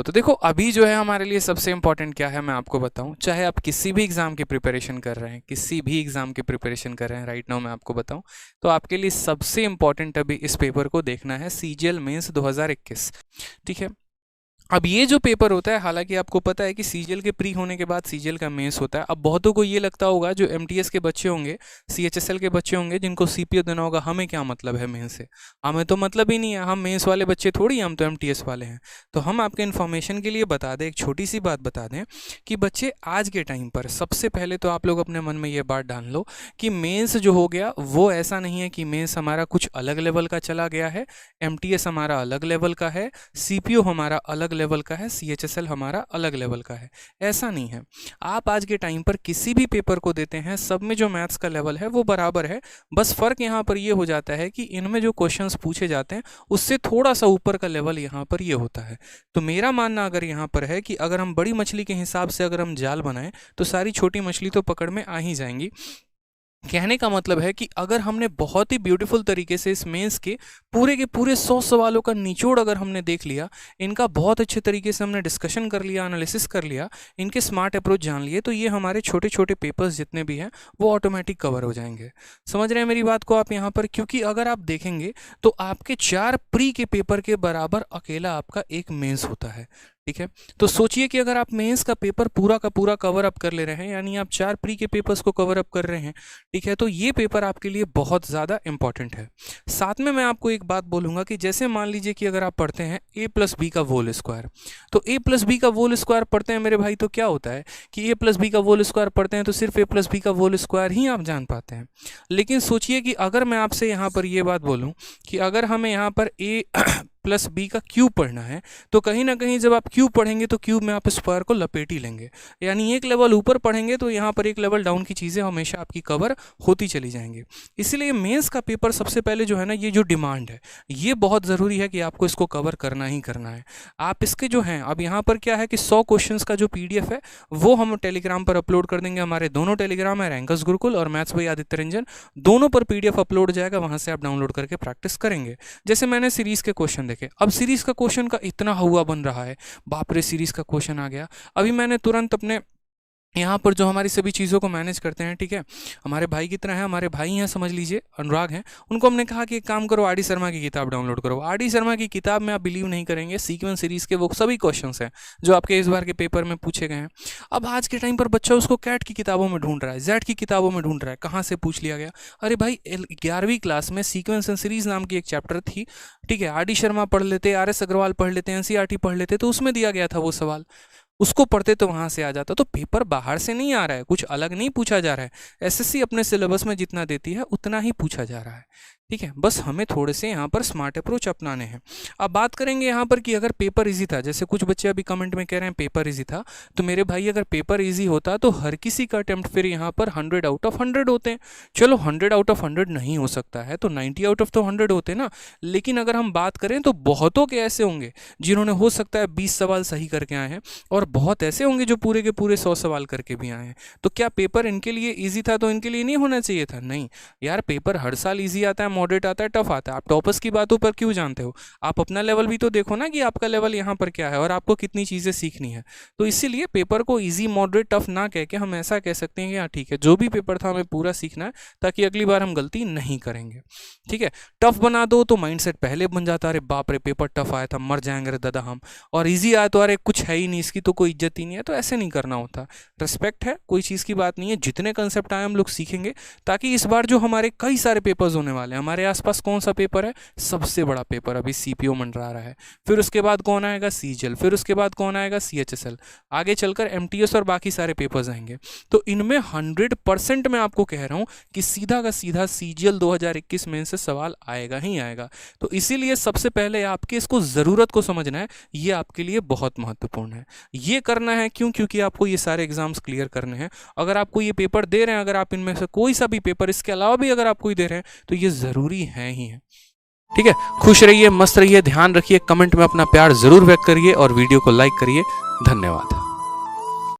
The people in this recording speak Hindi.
तो देखो अभी जो है हमारे लिए सबसे इम्पोर्टेंट क्या है मैं आपको बताऊं, चाहे आप किसी भी एग्ज़ाम की प्रिपरेशन कर रहे हैं, किसी भी एग्ज़ाम की प्रिपरेशन कर रहे हैं राइट नाउ मैं आपको बताऊं, तो आपके लिए सबसे इम्पोर्टेंट अभी इस पेपर को देखना है, सीजीएल मेंस 2021। ठीक है, अब ये जो पेपर होता है, हालांकि आपको पता है कि सीजीएल के प्री होने के बाद सीजीएल का मेंस होता है। अब बहुतों को ये लगता होगा, जो एमटीएस के बच्चे होंगे, सीएचएसएल के बच्चे होंगे, जिनको सीपीओ देना होगा, हमें क्या मतलब है मेंस से, हमें तो मतलब ही नहीं है, हम मेंस वाले बच्चे थोड़ी, हम तो एमटीएस वाले हैं। तो हम आपके इन्फॉर्मेशन के लिए बता दें, एक छोटी सी बात बता दें कि बच्चे आज के टाइम पर सबसे पहले तो आप लोग अपने मन में ये बात डाल लो कि मेंस जो हो गया वो ऐसा नहीं है कि मेंस हमारा कुछ अलग लेवल का चला गया है, एमटीएस हमारा अलग लेवल का है, सीपीओ हमारा अलग लेवल का है, सीएचएसएल हमारा अलग लेवल का है, ऐसा नहीं है। आप आज के टाइम पर किसी भी पेपर को देते हैं, सब में जो मैथ्स का लेवल है वो बराबर है। बस फर्क यहाँ पर ये हो जाता है कि इनमें जो क्वेश्चंस पूछे जाते हैं उससे थोड़ा सा ऊपर का लेवल यहाँ पर ये होता है। तो मेरा मानना अगर यहाँ पर है कि अगर हम बड़ी मछली के हिसाब से अगर हम जाल बनाएं तो सारी छोटी मछली तो पकड़ में आ ही जाएंगी। कहने का मतलब है कि अगर हमने बहुत ही ब्यूटीफुल तरीके से इस मेंस के पूरे 100 सवालों का निचोड़ अगर हमने देख लिया, इनका बहुत अच्छे तरीके से हमने डिस्कशन कर लिया, एनालिसिस कर लिया, इनके स्मार्ट अप्रोच जान लिए, तो ये हमारे छोटे छोटे पेपर्स जितने भी हैं वो ऑटोमेटिक कवर हो जाएंगे। समझ रहे हैं मेरी बात को आप यहाँ पर? क्योंकि अगर आप देखेंगे तो आपके 4 प्री के पेपर के बराबर अकेला आपका एक मेंस होता है। ठीक है, तो सोचिए कि अगर आप मेंस का पेपर पूरा का पूरा कवर अप कर ले रहे हैं, यानी आप 4 प्री के पेपर्स को कवर अप कर रहे हैं, ठीक है, तो ये पेपर आपके लिए बहुत ज़्यादा इंपॉर्टेंट है। साथ में मैं आपको एक बात बोलूँगा कि जैसे मान लीजिए कि अगर आप पढ़ते हैं a+b का होल स्क्वायर, तो a+b का होल स्क्वायर पढ़ते हैं मेरे भाई, तो क्या होता है कि a+b का होल स्क्वायर पढ़ते हैं तो सिर्फ a+b का होल स्क्वायर ही आप जान पाते हैं। लेकिन सोचिए कि अगर मैं आपसे यहाँ पर ये बात बोलूँ कि अगर हमें यहाँ पर a+b का क्यूब पढ़ना है, तो कहीं ना कहीं जब आप क्यूब पढ़ेंगे तो क्यूब में आप स्क्वायर को लपेट ही लेंगे, यानी एक लेवल ऊपर पढ़ेंगे तो यहाँ पर एक लेवल डाउन की चीज़ें हमेशा आपकी कवर होती चली जाएंगी। इसीलिए मेंस का पेपर सबसे पहले जो है ना, ये जो डिमांड है ये बहुत ज़रूरी है कि आपको इसको कवर करना ही करना है। आप इसके जो हैं, अब यहाँ पर क्या है कि 100 क्वेश्चंस का जो PDF है वो हम टेलीग्राम पर अपलोड कर देंगे। हमारे दोनों टेलीग्राम है, रैंकर्स गुरुकुल और मैथ्स बाय आदित्य रंजन, दोनों पर PDF अपलोड जाएगा, वहाँ से आप डाउनलोड करके प्रैक्टिस करेंगे। जैसे मैंने सीरीज़ के क्वेश्चन देखे, अब सीरीज़ का क्वेश्चन का इतना हुआ बन रहा है, बाप रे सीरीज़ का क्वेश्चन आ गया। अभी मैंने तुरंत अपने यहाँ पर जो हमारी सभी चीज़ों को मैनेज करते हैं, ठीक है, हमारे भाई की तरह है, हमारे भाई हैं, समझ लीजिए अनुराग हैं, उनको हमने कहा कि एक काम करो, आर डी शर्मा की किताब डाउनलोड करो। आर डी शर्मा की किताब में आप बिलीव नहीं करेंगे, सीक्वेंस सीरीज़ के वो सभी क्वेश्चंस हैं जो आपके इस बार के पेपर में पूछे गए हैं। अब आज के टाइम पर बच्चा उसको कैट की किताबों में ढूंढ रहा है, जेड की किताबों में ढूंढ रहा है, कहाँ से पूछ लिया गया। अरे भाई 11वीं क्लास में सीक्वेंस एंड सीरीज़ नाम की एक चैप्टर थी, ठीक है, आर डी शर्मा पढ़ लेते, RS अग्रवाल पढ़ लेते, NCERT पढ़ लेते, तो उसमें दिया गया था वो सवाल, उसको पढ़ते तो वहाँ से आ जाता। तो पेपर बाहर से नहीं आ रहा है, कुछ अलग नहीं पूछा जा रहा है, SSC अपने सिलेबस में जितना देती है उतना ही पूछा जा रहा है। ठीक है, बस हमें थोड़े से यहाँ पर स्मार्ट अप्रोच अपनाने हैं। अब बात करेंगे यहाँ पर कि अगर पेपर इजी था, जैसे कुछ बच्चे अभी कमेंट में कह रहे हैं पेपर इजी था, तो मेरे भाई अगर पेपर इजी होता तो हर किसी का अटेम्प्ट फिर यहाँ पर 100 आउट ऑफ 100 होते हैं। चलो 100 आउट ऑफ 100 नहीं हो सकता है तो 90 आउट ऑफ तो 100 होते ना। लेकिन अगर हम बात करें तो बहुतों के ऐसे होंगे जिन्होंने हो सकता है 20 सवाल सही करके आए हैं, और बहुत ऐसे होंगे जो पूरे के पूरे 100 सवाल करके भी आए हैं। तो क्या पेपर इनके लिए ईजी था तो इनके लिए नहीं होना चाहिए था? नहीं यार, पेपर हर साल ईजी आता है, मॉडरेट आता है, टफ आता है। आप टॉपर्स की बातों पर क्यों जानते हो? आप अपना लेवल भी तो देखो ना कि आपका लेवल यहाँ पर क्या है और आपको कितनी चीज़ें सीखनी है। तो इसीलिए पेपर को ईजी, मॉडरेट, टफ ना कह के हम ऐसा कह सकते हैं कि हाँ ठीक है, जो भी पेपर था हमें पूरा सीखना है ताकि अगली बार हम गलती नहीं करेंगे। ठीक है, टफ बना दो तो माइंडसेट पहले बन जाता है, अरे बाप रे पेपर टफ आया था, मर जाएंगे रे दादा हम, और ईजी आया तो अरे कुछ है ही नहीं, इसकी तो कोई इज्जत ही नहीं है। तो ऐसे नहीं करना होता। रिस्पेक्ट है, कोई चीज़ की बात नहीं है, जितने कंसेप्ट आए हम लोग सीखेंगे ताकि इस बार जो हमारे कई सारे पेपर्स होने वाले हैं, हमारे आसपास कौन सा पेपर है? सबसे बड़ा पेपर अभी सीपीओ मंडरा रहा है, फिर उसके बाद कौन आएगा? सीजीएल, फिर उसके बाद कौन आएगा? सीएचएसएल, आगे चलकर एमटीएस और बाकी सारे पेपर्स आएंगे। तो इनमें 100% मैं आपको कह रहा हूं कि सीधा का सीधा सीजीएल 2021 में से सवाल आएगा ही आएगा। तो इसीलिए सबसे पहले आपके इसको ज़रूरत को समझना है, ये आपके लिए बहुत महत्वपूर्ण है। ये करना है क्यों? क्योंकि आपको ये सारे एग्जाम्स क्लियर करने हैं। अगर आपको ये पेपर दे रहे हैं, अगर आप इनमें से कोई सा भी पेपर इसके अलावा भी अगर आप कोई दे रहे हैं तो ये ज़रूरी है ही है। ठीक है, खुश रहिए, मस्त रहिए, ध्यान रखिए, कमेंट में अपना प्यार ज़रूर व्यक्त करिए और वीडियो को लाइक करिए। धन्यवाद।